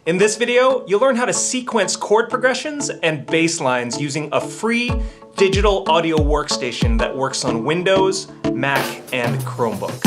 In this video, you'll learn how to sequence chord progressions and bass lines using a free digital audio workstation that works on Windows, Mac, and Chromebook.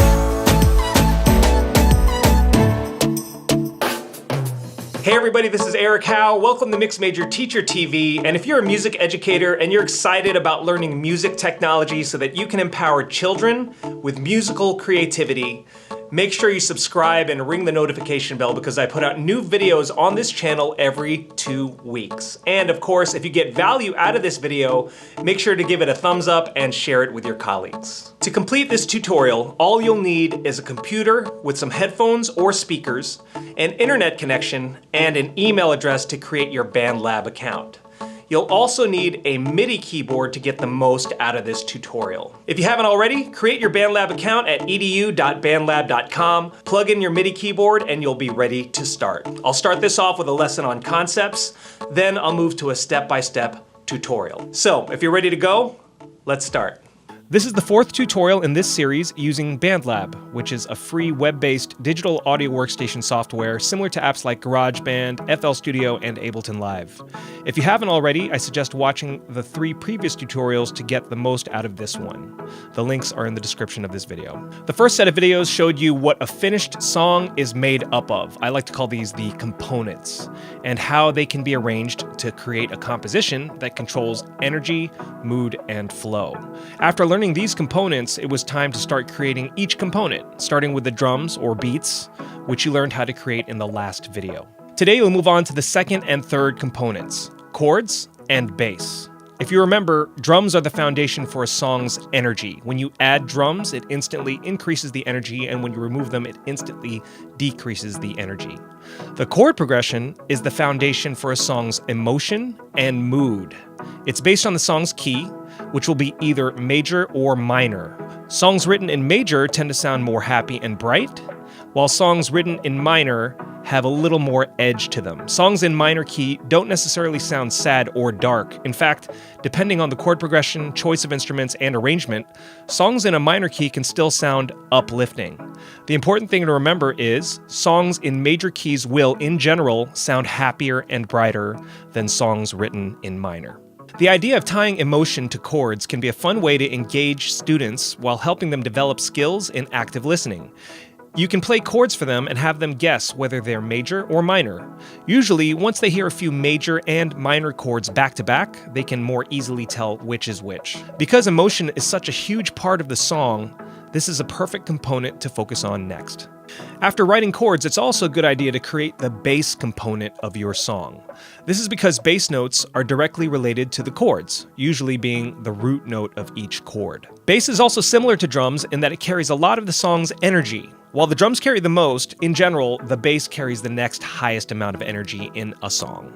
Hey everybody, this is Eric Howe. Welcome to Mix Major Teacher TV. And if you're a music educator and you're excited about learning music technology so that you can empower children with musical creativity, make sure you subscribe and ring the notification bell because I put out new videos on this channel every 2 weeks. And of course, if you get value out of this video, make sure to give it a thumbs up and share it with your colleagues. To complete this tutorial, all you'll need is a computer with some headphones or speakers, an internet connection, and an email address to create your Bandlab account. You'll also need a MIDI keyboard to get the most out of this tutorial. If you haven't already, create your Bandlab account at edu.bandlab.com, plug in your MIDI keyboard, and you'll be ready to start. I'll start this off with a lesson on concepts, then I'll move to a step-by-step tutorial. So, if you're ready to go, let's start. This is the 4th tutorial in this series using Bandlab, which is a free web-based digital audio workstation software similar to apps like GarageBand, FL Studio, and Ableton Live. If you haven't already, I suggest watching the 3 previous tutorials to get the most out of this one. The links are in the description of this video. The first set of videos showed you what a finished song is made up of. I like to call these the components, and how they can be arranged to create a composition that controls energy, mood, and flow. After learning these components, it was time to start creating each component, starting with the drums or beats, which you learned how to create in the last video. Today we'll move on to the second and third components, chords and bass. If you remember, drums are the foundation for a song's energy. When you add drums, it instantly increases the energy, and when you remove them, it instantly decreases the energy. The chord progression is the foundation for a song's emotion and mood. It's based on the song's key, which will be either major or minor. Songs written in major tend to sound more happy and bright, while songs written in minor have a little more edge to them. Songs in minor key don't necessarily sound sad or dark. In fact, depending on the chord progression, choice of instruments, and arrangement, songs in a minor key can still sound uplifting. The important thing to remember is songs in major keys will, in general, sound happier and brighter than songs written in minor. The idea of tying emotion to chords can be a fun way to engage students while helping them develop skills in active listening. You can play chords for them and have them guess whether they're major or minor. Usually, once they hear a few major and minor chords back to back, they can more easily tell which is which. Because emotion is such a huge part of the song, this is a perfect component to focus on next. After writing chords, it's also a good idea to create the bass component of your song. This is because bass notes are directly related to the chords, usually being the root note of each chord. Bass is also similar to drums in that it carries a lot of the song's energy. While the drums carry the most, in general, the bass carries the next highest amount of energy in a song.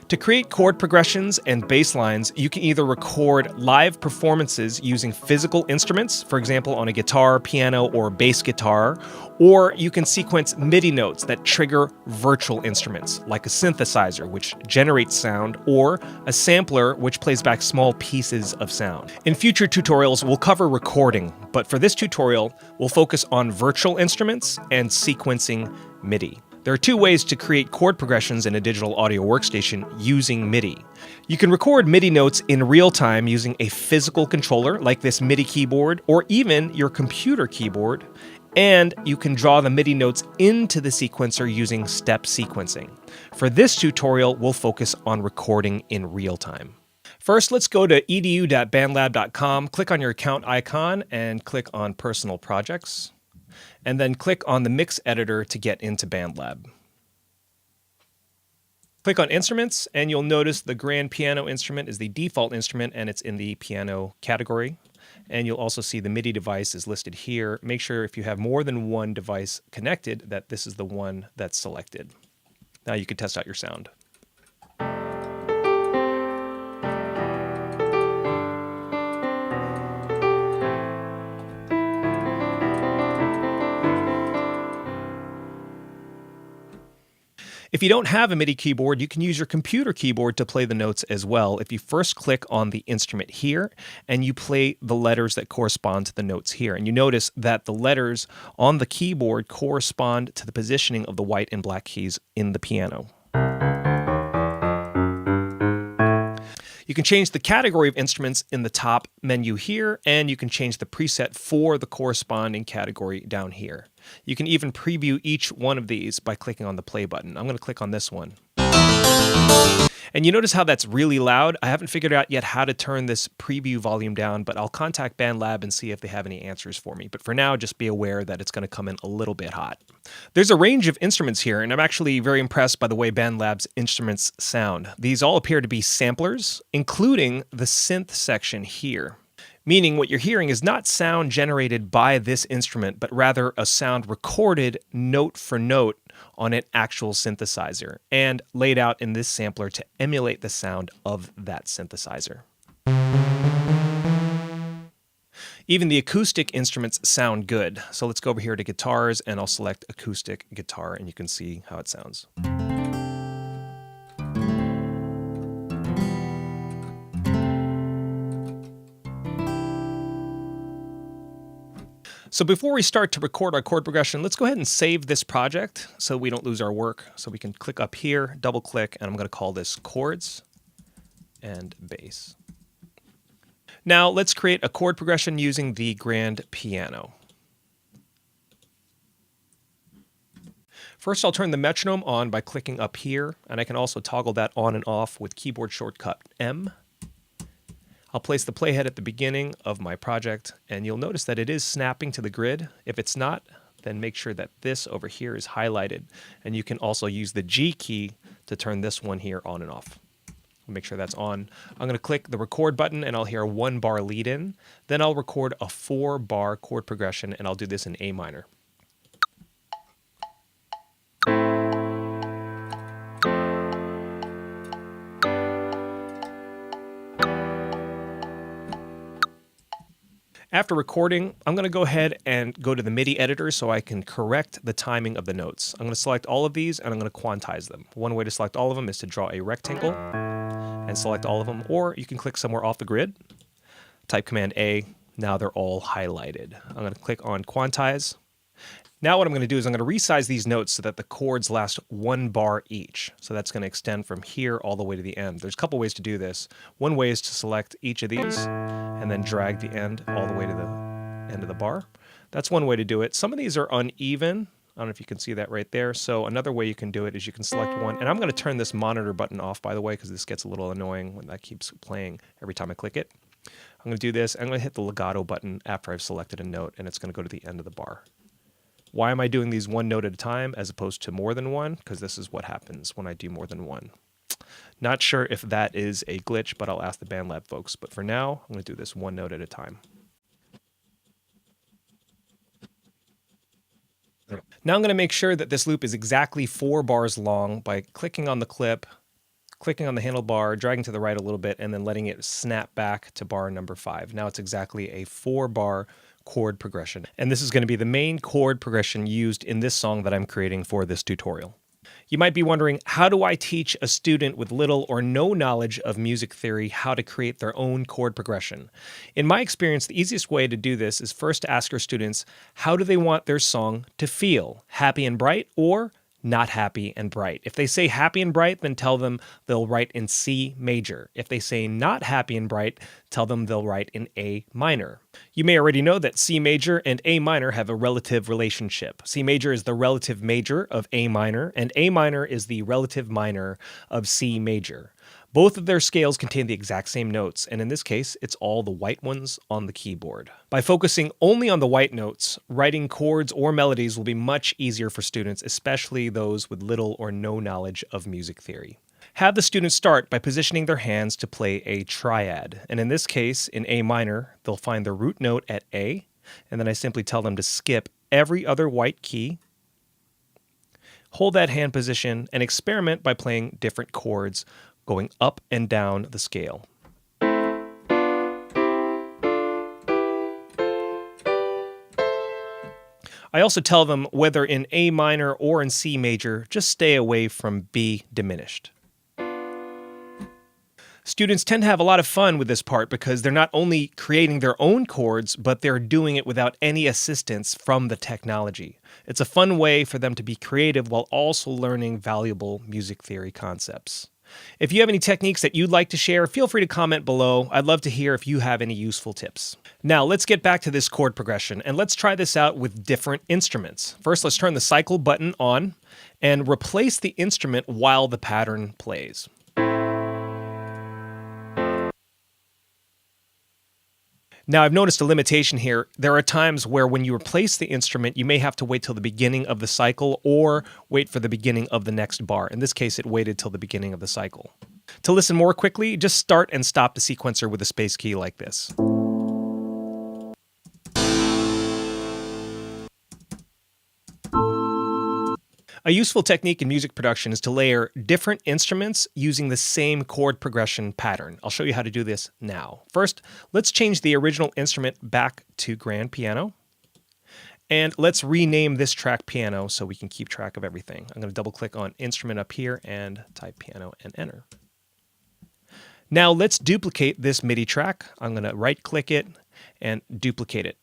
To create chord progressions and bass lines, you can either record live performances using physical instruments, for example on a guitar, piano, or bass guitar, or you can sequence MIDI notes that trigger virtual instruments, like a synthesizer, which generates sound, or a sampler, which plays back small pieces of sound. In future tutorials, we'll cover recording, but for this tutorial, we'll focus on virtual instruments and sequencing MIDI. There are 2 ways to create chord progressions in a digital audio workstation using MIDI. You can record MIDI notes in real time using a physical controller like this MIDI keyboard or even your computer keyboard, and you can draw the MIDI notes into the sequencer using step sequencing. For this tutorial, we'll focus on recording in real time. First, let's go to edu.bandlab.com, click on your account icon, and click on Personal Projects. And then click on the Mix Editor to get into Bandlab. Click on Instruments, and you'll notice the grand piano instrument is the default instrument, and it's in the piano category. And you'll also see the MIDI device is listed here. Make sure if you have more than one device connected that this is the one that's selected. Now you can test out your sound. If you don't have a MIDI keyboard, you can use your computer keyboard to play the notes as well. If you first click on the instrument here and you play the letters that correspond to the notes here, and you notice that the letters on the keyboard correspond to the positioning of the white and black keys in the piano. You can change the category of instruments in the top menu here, and you can change the preset for the corresponding category down here. You can even preview each one of these by clicking on the play button. I'm going to click on this one. And you notice how that's really loud? I haven't figured out yet how to turn this preview volume down, but I'll contact Bandlab and see if they have any answers for me. But for now, just be aware that it's going to come in a little bit hot. There's a range of instruments here, and I'm actually very impressed by the way Bandlab's instruments sound. These all appear to be samplers, including the synth section here. Meaning what you're hearing is not sound generated by this instrument, but rather a sound recorded note for note on an actual synthesizer and laid out in this sampler to emulate the sound of that synthesizer. Even the acoustic instruments sound good. So let's go over here to guitars and I'll select acoustic guitar and you can see how it sounds. So before we start to record our chord progression, let's go ahead and save this project so we don't lose our work. So we can click up here, double click, and I'm going to call this Chords and Bass. Now let's create a chord progression using the grand piano. First, I'll turn the metronome on by clicking up here, and I can also toggle that on and off with keyboard shortcut M. I'll place the playhead at the beginning of my project, and you'll notice that it is snapping to the grid. If it's not, then make sure that this over here is highlighted, and you can also use the G key to turn this one here on and off. Make sure that's on. I'm going to click the record button, and I'll hear a 1-bar lead in. Then I'll record a 4-bar chord progression, and I'll do this in A minor. After recording, I'm going to go ahead and go to the MIDI editor so I can correct the timing of the notes. I'm going to select all of these and I'm going to quantize them. One way to select all of them is to draw a rectangle and select all of them, or you can click somewhere off the grid, type Command A, now they're all highlighted. I'm going to click on quantize. Now what I'm going to do is I'm going to resize these notes so that the chords last 1 bar each. So that's going to extend from here all the way to the end. There's a couple ways to do this. One way is to select each of these and then drag the end all the way to the end of the bar. That's one way to do it. Some of these are uneven. I don't know if you can see that right there. So another way you can do it is you can select one. And I'm going to turn this monitor button off, by the way, because this gets a little annoying when that keeps playing every time I click it. I'm going to do this. I'm going to hit the legato button after I've selected a note, and it's going to go to the end of the bar. Why am I doing these one note at a time as opposed to more than one? Because this is what happens when I do more than one. Not sure if that is a glitch, but I'll ask the Bandlab folks. But for now, I'm going to do this one note at a time. Now I'm going to make sure that this loop is exactly 4 bars long by clicking on the clip, clicking on the handlebar, dragging to the right a little bit, and then letting it snap back to bar number 5. Now it's exactly a 4-bar chord progression. And this is going to be the main chord progression used in this song that I'm creating for this tutorial. You might be wondering, how do I teach a student with little or no knowledge of music theory how to create their own chord progression? In my experience, the easiest way to do this is first to ask your students, how do they want their song to feel? Happy and bright or not happy and bright? If they say happy and bright, then tell them they'll write in C major. If they say not happy and bright, tell them they'll write in A minor. You may already know that C major and A minor have a relative relationship. C major is the relative major of A minor, and A minor is the relative minor of C major. Both of their scales contain the exact same notes, and in this case, it's all the white ones on the keyboard. By focusing only on the white notes, writing chords or melodies will be much easier for students, especially those with little or no knowledge of music theory. Have the students start by positioning their hands to play a triad, and in this case, in A minor, they'll find the root note at A, and then I simply tell them to skip every other white key, hold that hand position, and experiment by playing different chords going up and down the scale. I also tell them whether in A minor or in C major, just stay away from B diminished. Students tend to have a lot of fun with this part because they're not only creating their own chords, but they're doing it without any assistance from the technology. It's a fun way for them to be creative while also learning valuable music theory concepts. If you have any techniques that you'd like to share, feel free to comment below. I'd love to hear if you have any useful tips. Now let's get back to this chord progression and let's try this out with different instruments. First, let's turn the cycle button on and replace the instrument while the pattern plays. Now, I've noticed a limitation here. There are times where when you replace the instrument, you may have to wait till the beginning of the cycle or wait for the beginning of the next bar. In this case, it waited till the beginning of the cycle. To listen more quickly, just start and stop the sequencer with a space key like this. A useful technique in music production is to layer different instruments using the same chord progression pattern. I'll show you how to do this now. First, let's change the original instrument back to grand piano. And let's rename this track piano so we can keep track of everything. I'm going to double click on instrument up here and type piano and enter. Now let's duplicate this MIDI track. I'm going to right click it and duplicate it.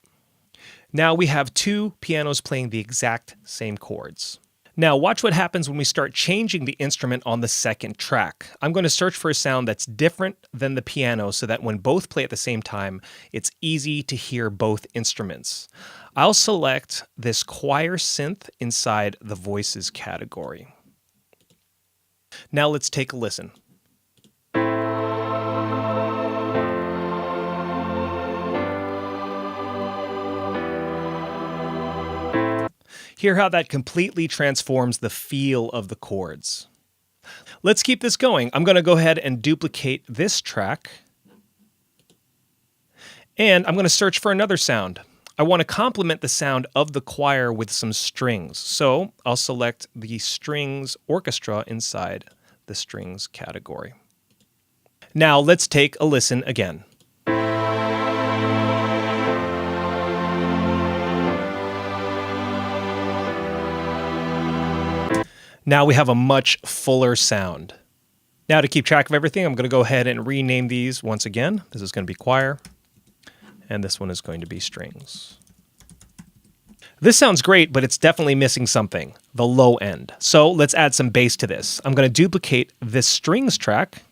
Now we have two pianos playing the exact same chords. Now watch what happens when we start changing the instrument on the second track. I'm going to search for a sound that's different than the piano so that when both play at the same time, it's easy to hear both instruments. I'll select this choir synth inside the voices category. Now let's take a listen. Hear how that completely transforms the feel of the chords. Let's keep this going. I'm going to go ahead and duplicate this track. And I'm going to search for another sound. I want to complement the sound of the choir with some strings. So I'll select the strings orchestra inside the strings category. Now let's take a listen again. Now we have a much fuller sound. Now to keep track of everything, I'm going to go ahead and rename these once again. This is going to be choir, and this one is going to be strings. This sounds great, but it's definitely missing something, the low end. So let's add some bass to this. I'm going to duplicate this strings track,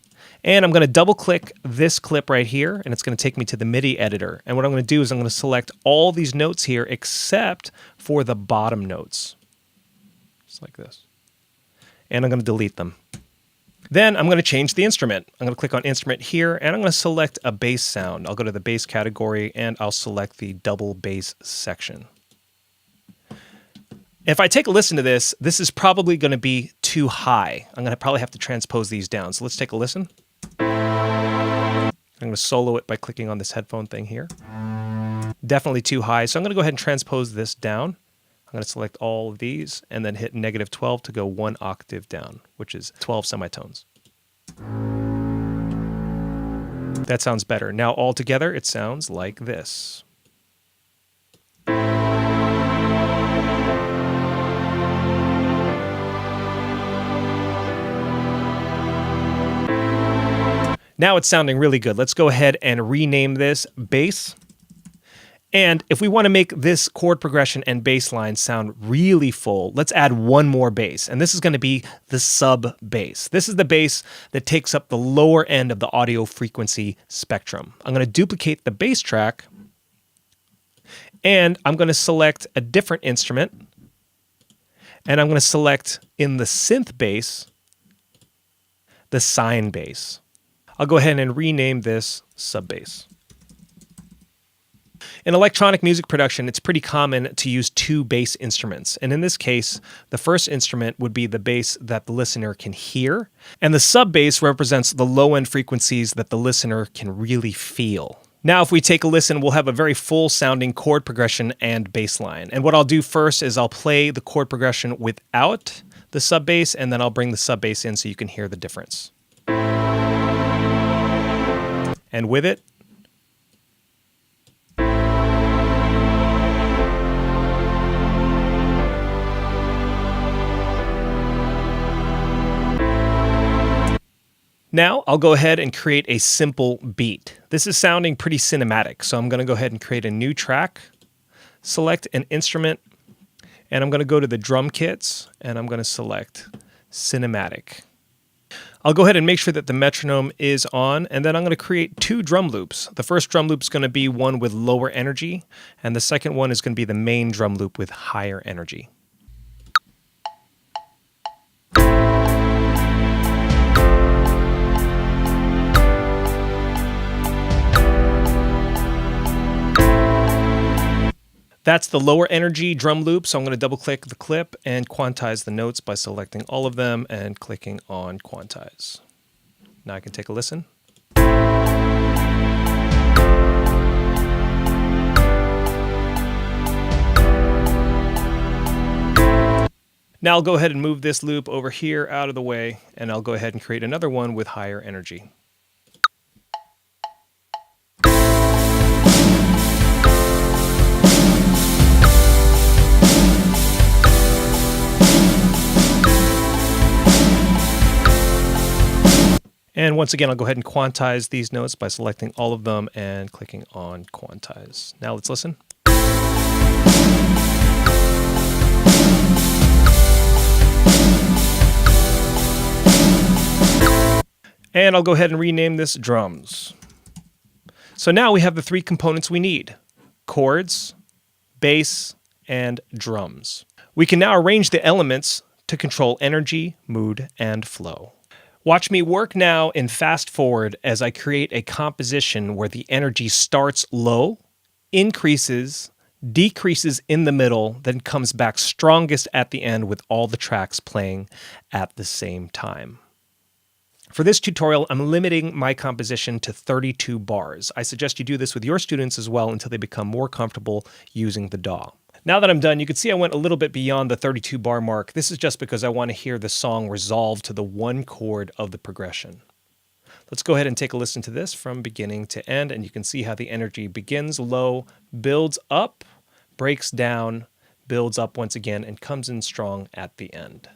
and I'm going to double click this clip right here, and it's going to take me to the MIDI editor. And what I'm going to do is I'm going to select all these notes here except for the bottom notes. Just like this. And I'm going to delete them. Then I'm going to change the instrument. I'm going to click on instrument here, and I'm going to select a bass sound. I'll go to the bass category, and I'll select the double bass section. If I take a listen to this, this is probably going to be too high. I'm going to probably have to transpose these down. So let's take a listen. I'm going to solo it by clicking on this headphone thing here. Definitely too high, so I'm going to go ahead and transpose this down. I'm going to select all of these and then hit -12 to go 1 octave down, which is 12 semitones. That sounds better. Now all together, it sounds like this. Now it's sounding really good. Let's go ahead and rename this bass. And if we want to make this chord progression and bass line sound really full, let's add one more bass. And this is going to be the sub bass. This is the bass that takes up the lower end of the audio frequency spectrum. I'm going to duplicate the bass track, and I'm going to select a different instrument, and I'm going to select in the synth bass, the sine bass. I'll go ahead and rename this sub bass. In electronic music production, it's pretty common to use two bass instruments. And in this case, the first instrument would be the bass that the listener can hear, and the sub bass represents the low-end frequencies that the listener can really feel. Now, if we take a listen, we'll have a very full-sounding chord progression and bass line. And what I'll do first is I'll play the chord progression without the sub bass, and then I'll bring the sub bass in so you can hear the difference. And with it, now, I'll go ahead and create a simple beat. This is sounding pretty cinematic, so I'm going to go ahead and create a new track, select an instrument, and I'm going to go to the drum kits, and I'm going to select cinematic. I'll go ahead and make sure that the metronome is on, and then I'm going to create 2 drum loops. The first drum loop is going to be one with lower energy, and the second one is going to be the main drum loop with higher energy. That's the lower energy drum loop, so I'm going to double click the clip and quantize the notes by selecting all of them and clicking on quantize. Now I can take a listen. Now I'll go ahead and move this loop over here out of the way, and I'll go ahead and create another one with higher energy. And once again, I'll go ahead and quantize these notes by selecting all of them and clicking on quantize. Now let's listen. And I'll go ahead and rename this drums. So now we have the 3 components we need: chords, bass, and drums. We can now arrange the elements to control energy, mood, and flow. Watch me work now in fast forward as I create a composition where the energy starts low, increases, decreases in the middle, then comes back strongest at the end with all the tracks playing at the same time. For this tutorial, I'm limiting my composition to 32 bars. I suggest you do this with your students as well until they become more comfortable using the DAW. Now that I'm done, you can see I went a little bit beyond the 32 bar mark. This is just because I want to hear the song resolve to the 1 chord of the progression. Let's go ahead and take a listen to this from beginning to end, and you can see how the energy begins low, builds up, breaks down, builds up once again, and comes in strong at the end.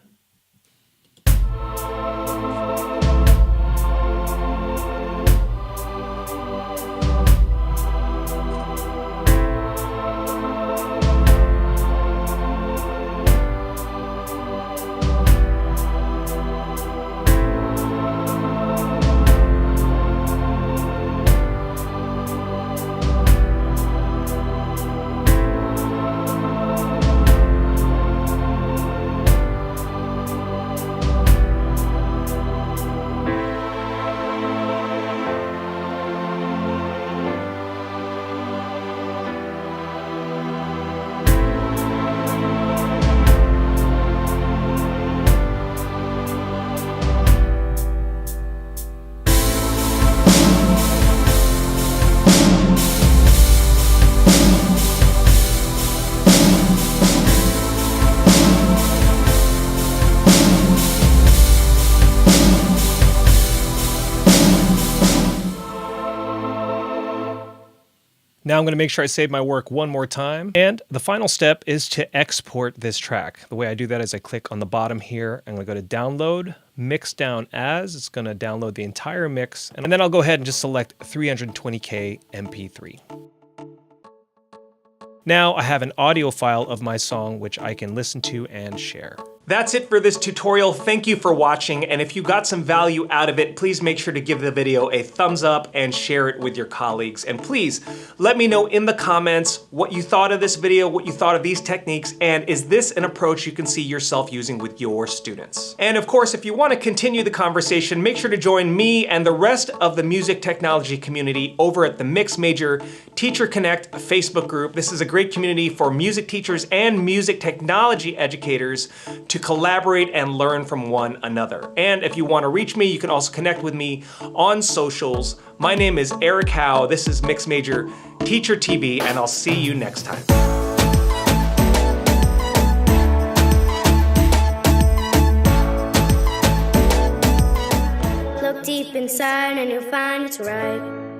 Now I'm going to make sure I save my work one more time. And the final step is to export this track. The way I do that is I click on the bottom here. I'm going to go to Download, Mix Down As. It's going to download the entire mix. And then I'll go ahead and just select 320K MP3. Now I have an audio file of my song which I can listen to and share. That's it for this tutorial. Thank you for watching, and if you got some value out of it, please make sure to give the video a thumbs up and share it with your colleagues. And please let me know in the comments what you thought of this video, what you thought of these techniques, and is this an approach you can see yourself using with your students? And of course, if you want to continue the conversation, make sure to join me and the rest of the music technology community over at the Mix Major Teacher Connect Facebook group. This is a great community for music teachers and music technology educators to collaborate and learn from one another. And if you want to reach me, you can also connect with me on socials. My name is Eric Howe. This is Mix Major Teacher TV, and I'll see you next time. Look deep inside and you'll find it's right.